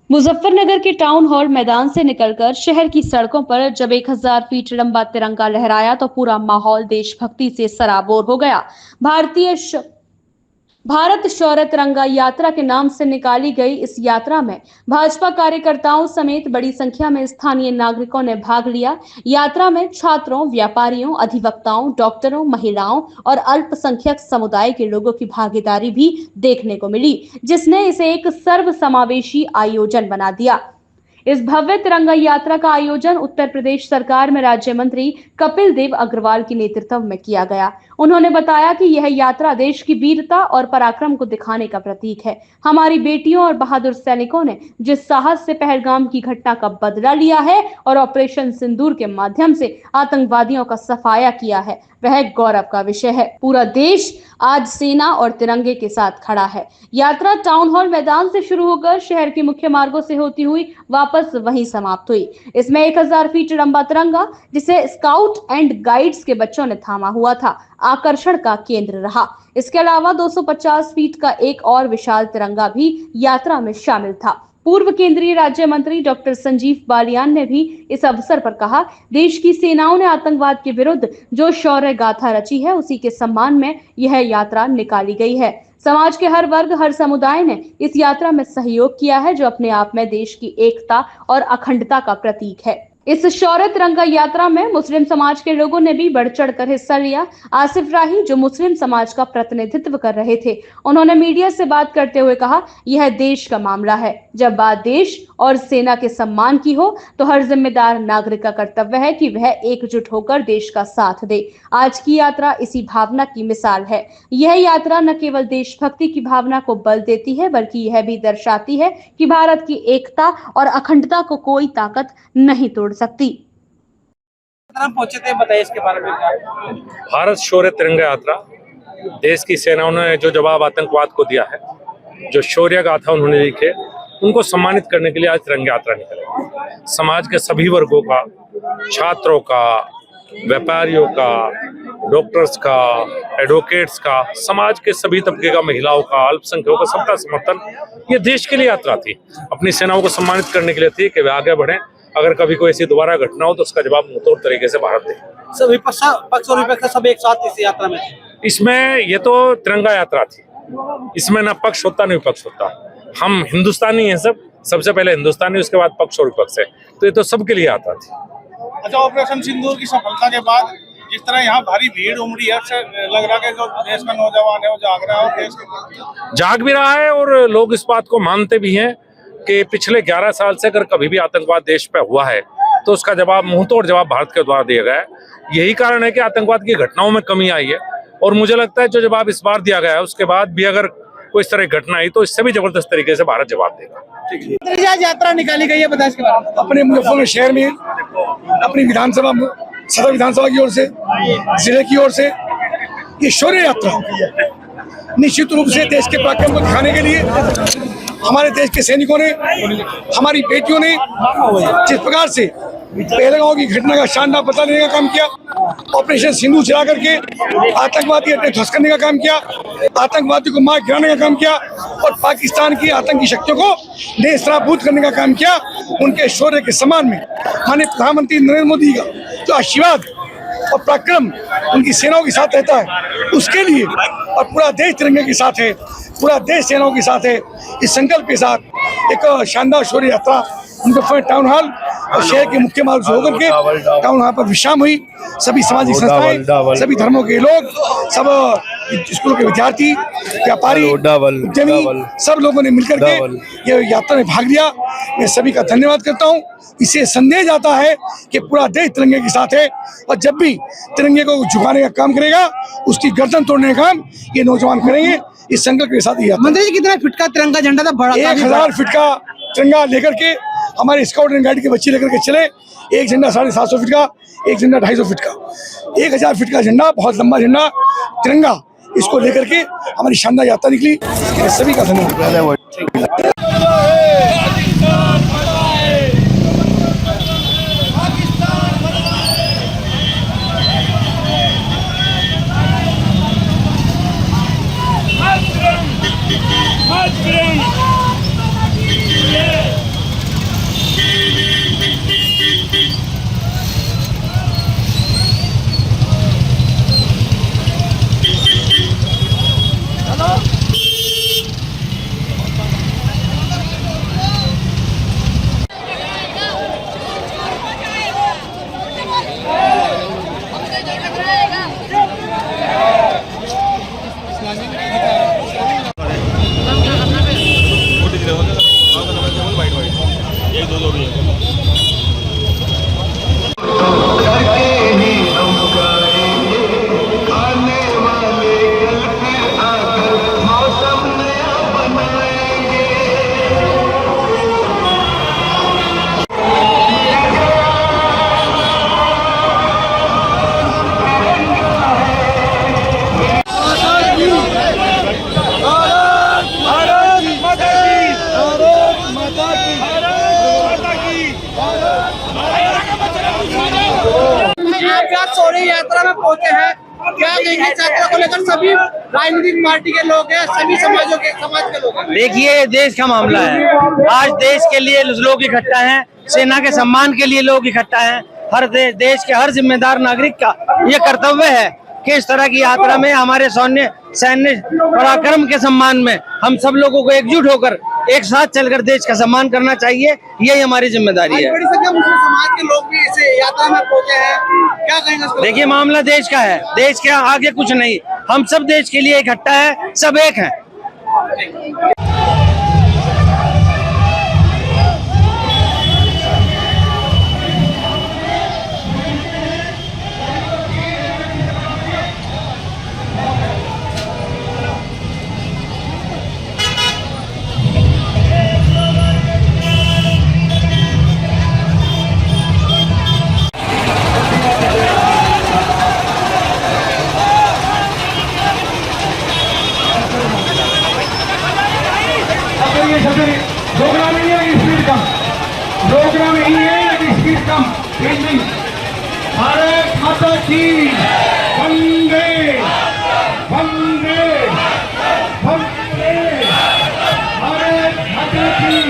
मुजफ्फरनगर के town hall मैदान से निकलकर शहर की सड़कों पर जब 1000 फीट लंबा तिरंगा लहराया तो पूरा माहौल देशभक्ति से सराबोर हो गया। भारत शौर्य तिरंगा यात्रा के नाम से निकाली गई इस यात्रा में भाजपा कार्यकर्ताओं समेत बड़ी संख्या में स्थानीय नागरिकों ने भाग लिया। यात्रा में छात्रों, व्यापारियों, अधिवक्ताओं, डॉक्टरों, महिलाओं और अल्पसंख्यक समुदाय के लोगों की भागीदारी भी देखने को मिली, जिसने इसे एक सर्वसमावेशी आयोजन बना दिया। इस भव्य तिरंगा यात्रा का आयोजन उत्तर प्रदेश सरकार में राज्य मंत्री कपिल देव अग्रवाल के नेतृत्व में किया गया। उन्होंने बताया कि यह यात्रा देश की वीरता और पराक्रम को दिखाने का प्रतीक है। हमारी बेटियों और बहादुर सैनिकों ने जिस साहस से पहलगाम की घटना का बदला लिया है और ऑपरेशन सिंदूर के माध्यम से आतंकवादियों का सफाया किया है, वह गौरव का विषय है। पूरा देश आज सेना और तिरंगे के साथ खड़ा है। यात्रा टाउन हॉल मैदान से शुरू होकर शहर के मुख्य मार्गों से होती हुई वापस वहीं समाप्त हुई। इसमें 1000 फीट लंबा तिरंगा, जिसे स्काउट एंड गाइड्स के बच्चों ने थामा हुआ था, आकर्षण का केंद्र रहा। इसके अलावा 250 फीट का एक और विशाल तिरंगा भी यात्रा में शामिल था। पूर्व केंद्रीय राज्य मंत्री डॉक्टर संजीव बालियान ने भी इस अवसर पर कहा, देश की सेनाओं ने आतंकवाद के विरुद्ध जो शौर्य गाथा रची है, उसी के सम्मान में यह यात्रा निकाली गई है। समाज के हर वर्ग, हर समुदाय ने इस यात्रा में सहयोग किया है, जो अपने आप में देश की एकता और अखंडता का प्रतीक है। इस शौर्य तिरंगा यात्रा में मुस्लिम समाज के लोगों ने भी बढ़ चढ़कर हिस्सा लिया। आसिफ राही, जो मुस्लिम समाज का प्रतिनिधित्व कर रहे थे, उन्होंने मीडिया से बात करते हुए कहा, यह देश का मामला है। जब बात देश और सेना के सम्मान की हो तो हर जिम्मेदार नागरिक का कर्तव्य है कि वह एकजुट होकर देश का साथ दे। आज की यात्रा इसी भावना की मिसाल है। यह यात्रा न केवल देशभक्ति की भावना को बल देती है, बल्कि यह भी दर्शाती है कि भारत की एकता और अखंडता को कोई ताकत नहीं तोड़ सकती। पहुंचे थे, बताइए इसके बारे में। भारत शौर्य तिरंगा यात्रा, देश की सेनाओं ने जो जवाब आतंकवाद को दिया है, जो शौर्य गाथा उन्होंने लिखे, उनको सम्मानित करने के लिए आज तिरंगा यात्रा निकले। समाज के सभी वर्गों का, छात्रों का, व्यापारियों का, डॉक्टर्स का, एडवोकेट्स का, समाज के सभी तबके का, महिलाओं का, अल्पसंख्यकों का, सबका समर्थन। ये देश के लिए यात्रा थी, अपनी सेनाओं को सम्मानित करने के लिए थी कि वे आगे बढ़ें। अगर कभी कोई ऐसी दोबारा घटना हो तो उसका जवाब मुंहतोड़ तरीके से भारत दे। सभी पक्ष और विपक्ष सब एक साथ इस यात्रा में। इसमें ये तो तिरंगा यात्रा थी, इसमें ना पक्ष होता न विपक्ष होता। हम हिंदुस्तानी हैं, सबसे पहले हिंदुस्तानी, उसके बाद पक्ष और विपक्ष है, तो ये तो सबके लिए यात्रा थी। अच्छा, ऑपरेशन सिंदूर की सफलता के बाद जिस तरह यहाँ भारी भीड़ उमड़ी है, लग रहा है कि जो देश का नौजवान है वो जाग रहा है, और देश के जाग भी रहा है और लोग इस बात को मानते भी हैं कि पिछले 11 साल से अगर कभी भी आतंकवाद देश पे हुआ है तो उसका जवाब, मुंहतोड़ जवाब भारत के द्वारा दिया गया है। यही कारण है कि आतंकवाद की घटनाओं में कमी आई है, और मुझे लगता है जो जवाब इस बार दिया गया है, उसके बाद भी अगर कोई इस तरह की घटना आई तो इससे भी जबरदस्त तरीके से भारत जवाब देगा। यात्रा निकाली गई है, बताइए इसके बारे में। अपने मुजफ्फरनगर शहर में अपनी विधानसभा, सदर विधानसभा की ओर से, जिले की ओर से ये शौर्य यात्रा निश्चित रूप से देश के पराक्रम को दिखाने के लिए हमारे देश के सैनिकों ने, हमारी बेटियों ने जिस प्रकार से पहलगाम की घटना का शानदार पता लेने का काम किया, ऑपरेशन सिंदूर चला करके आतंकवादी अड्डे ध्वस्त करने का काम किया, आतंकवादी को मार गिराने का काम किया और पाकिस्तान की आतंकी शक्तियों को नेस्तनाबूद करने का काम किया। उनके शौर्य के सम्मान में माननीय प्रधानमंत्री नरेंद्र मोदी का जो आशीर्वाद और पराक्रम उनकी सेनाओं के साथ रहता है, उसके लिए और पूरा देश तिरंगे के साथ है, पूरा देश सेनाओं के साथ है। इस संकल्प के साथ एक शानदार शौर्य यात्रा मुजफ्फरनगर टाउन हॉल और शहर के मुख्य मार्ग से होकर के टाउन हॉल पर विश्राम हुई। सभी सामाजिक संस्थाएं, सभी धर्मों के लोग, सब स्कूलों के विद्यार्थी, व्यापारी, उद्यमी, सब लोगों ने मिलकर के ये यात्रा में भाग लिया। मैं सभी का धन्यवाद करता हूँ। इससे संदेश आता है कि पूरा देश तिरंगे के साथ है, और जब भी तिरंगे को झुकाने का काम करेगा, उसकी गर्दन तोड़ने का काम ये नौजवान करेंगे। इस संकल्प के साथ ही मंत्री जी, कितना फीट का तिरंगा झंडा था? 1000 फीट का तिरंगा लेकर के हमारे स्काउट एंड गाइड के बच्चे लेकर के चले। एक झंडा 750 फीट का, एक झंडा 250 फीट का, 1000 फीट का झंडा, बहुत लंबा झंडा तिरंगा, इसको लेकर के हमारी शानदार यात्रा निकली। सभी का धन्यवाद। शौर्य यात्रा में पहुंचे हैं, क्या कहेंगे इस यात्रा को लेकर? सभी राजनीतिक पार्टी के लोग हैं, सभी समाज के लोग हैं। देखिए, देश का मामला है। आज देश के लिए लोग इकट्ठा हैं, सेना के सम्मान के लिए लोग इकट्ठा हैं। हर देश के हर जिम्मेदार नागरिक का ये कर्तव्य है कि इस तरह की यात्रा में हमारे सैन्य पराक्रम के सम्मान में हम सब लोगों को एकजुट होकर एक साथ चलकर देश का सम्मान करना चाहिए। यही हमारी जिम्मेदारी है। बड़ी संख्या मुस्लिम समाज के लोग भी इस यात्रा में पहुंचे हैं, क्या कहेंगे? देखिए, मामला देश का है, देश के आगे कुछ नहीं। हम सब देश के लिए इकट्ठा है, सब एक हैं। प्रोग्राम नहीं है, स्पीड कम। प्रोग्राम नहीं है, स्पीड कम। भारत माता की वंदे वंदे वंदे। भारत माता की।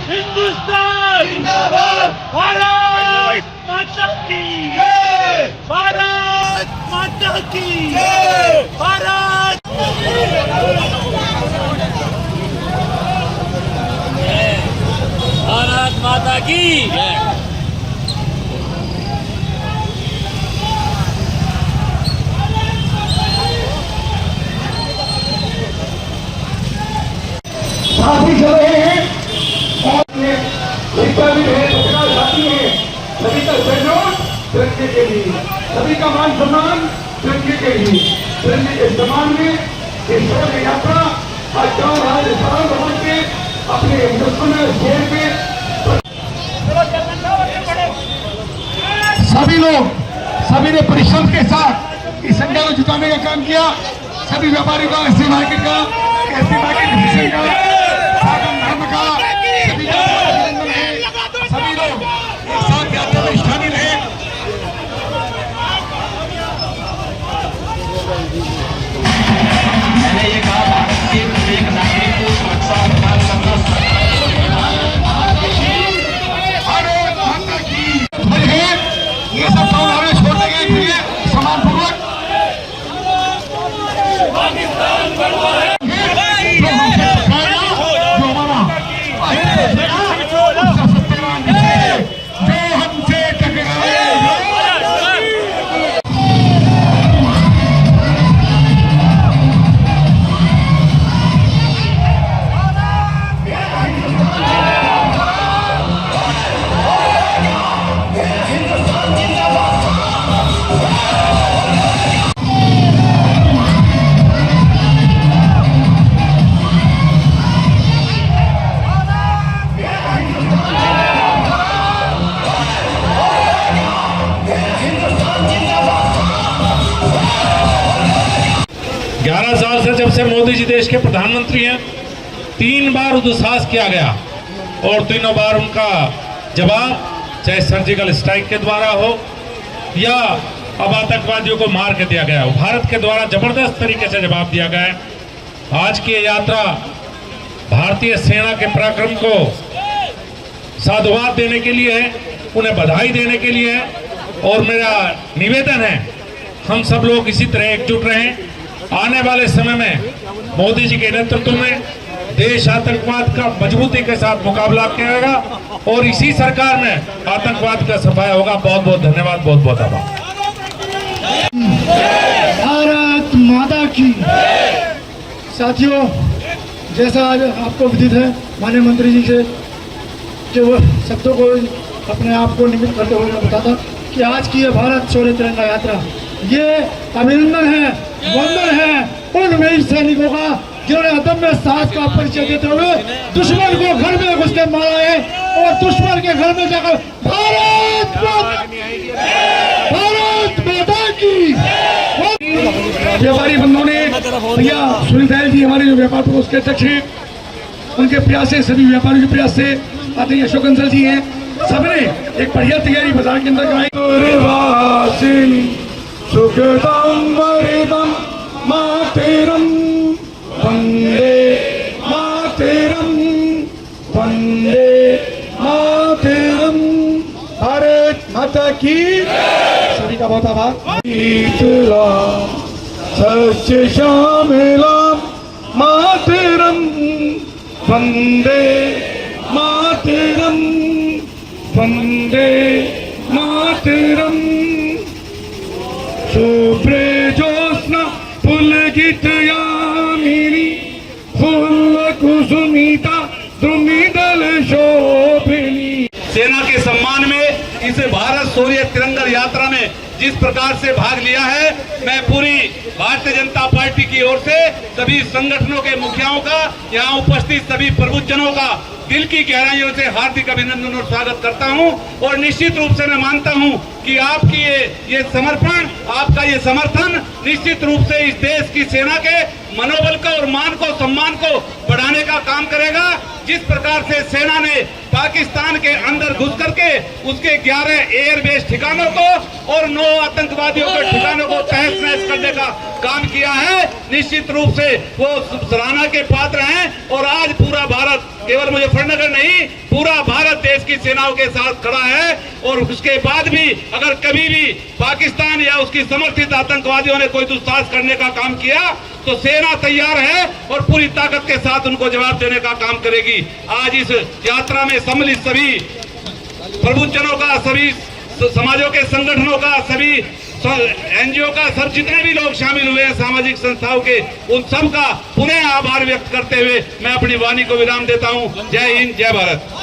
हिंदुस्तान जिंदाबाद, भारत माता की जय, भारत माता की जय, भारत माता की जय। साथी चल रहे हैं और शिक्षा भी है, सरकार साथी है, सभी का सहयोग तिरंगे के लिए, सभी का मान सम्मान तिरंगे के लिए। तिरंगे के सम्मान में इस शौर्य यात्रा आज गाँव राजस्थान भवन के अपने हिंदुस्तान शहर पे सभी लोग, सभी ने परिश्रम के साथ इस संख्या को जुटाने का काम किया। सभी व्यापारियों का, एससी मार्केट का, एससी मार्केट डिवीजन का, सागम धर्म का, सभी का अभिनंदन है। सभी लोग एक साथ यात्रा में शामिल हैं। मैंने ये कहा भारत के एक नागरिक को सुरक्षा प्रदान करना भारत माता की जय। ये सब भावनाएं छोड़ने के लिए सम्मानपूर्वक से जब से मोदी जी देश के प्रधानमंत्री हैं, 3 बार दुस्साहस किया गया और तीनों बार उनका जवाब चाहे सर्जिकल स्ट्राइक के द्वारा हो या अब आतंकवादियों को मार के दिया गया हो, भारत के द्वारा जबरदस्त तरीके से जवाब दिया गया है। आज की यात्रा भारतीय सेना के पराक्रम को साधुवाद देने के लिए है, उन्हें बधाई देने के लिए है और मेरा निवेदन है हम सब लोग इसी तरह एकजुट रहें। आने वाले समय में मोदी जी के नेतृत्व में देश आतंकवाद का मजबूती के साथ मुकाबला करेगा और इसी सरकार में आतंकवाद का सफाया होगा। बहुत बहुत धन्यवाद, बहुत बहुत आभार। भारत माता की। साथियों, जैसा आज आपको विदित है माननीय मंत्री जी से जो शब्दों को अपने आप को निमित्त करते हुए बताता कि आज की ये भारत शौर्य तिरंगा यात्रा ये अभिनंदन है, वंदन है उन वीर सैनिकों का जिन्होंने अदम्य साहस का परिचय देते हुए दुश्मन को घर में घुस के मारा है और दुश्मन के घर में जाकर भारत माता की। व्यापारी बंधुओं ने, भैया सुनील दयाल जी हमारे जो व्यापार प्रकोष्ठ के अध्यक्ष हैं, उनके प्रयास से, सभी व्यापारियों के प्रयास से, आते ही अशोक अंसल जी हैं, सबने एक बढ़िया तैयारी बाजार के अंदर कराई। सुखदम वरदम मातरम वंदे मातरम वंदे मातरम। भारत माता की। सभी का बहुत आभार। सच्चे शामिला मातरम वंदे मातरम वंदे मातरम। शुभ्रे ज्योत्स्ना पुलकित यामिनी फूल कुसुमिता द्रुमिदल शोभिनी। सेना के सम्मान में इस भारत शौर्य तिरंगा यात्रा में जिस प्रकार से भाग लिया है, मैं पूरी भारतीय जनता पार्टी की ओर से सभी संगठनों के मुखियाओं का, यहाँ उपस्थित सभी प्रबुद्धजनों का दिल की गहराइयों से हार्दिक अभिनंदन और स्वागत करता हूं। और निश्चित रूप से मैं मानता हूं कि आपकी ये समर्पण, आपका ये समर्थन निश्चित रूप से इस देश की सेना के मनोबल को और मान को, सम्मान को बढ़ाने का काम करेगा। जिस प्रकार से सेना ने पाकिस्तान के अंदर घुस करके उसके 11 एयरबेस ठिकानों को और 9 आतंकवादियों के ठिकानों को तहस नहस करने का काम किया है, निश्चित रूप से वो सराहना के पात्र हैं। और आज पूरा भारत, केवल मुजफ्फरनगर नहीं, पूरा भारत देश की सेनाओं के साथ खड़ा है। और उसके बाद भी अगर कभी भी पाकिस्तान या उसकी समर्थित आतंकवादियों ने कोई दुस्साहस करने का काम किया तो सेना तैयार है और पूरी ताकत के साथ उनको जवाब देने का काम करेगी। आज इस यात्रा में सम्मिलित सभी प्रबुद्धजनों का, सभी समाजों के संगठनों का, सभी एनजीओ का, सब जितने भी लोग शामिल हुए हैं सामाजिक संस्थाओं के, उन सब का पुनः आभार व्यक्त करते हुए मैं अपनी वाणी को विराम देता हूं। जय हिंद, जय भारत।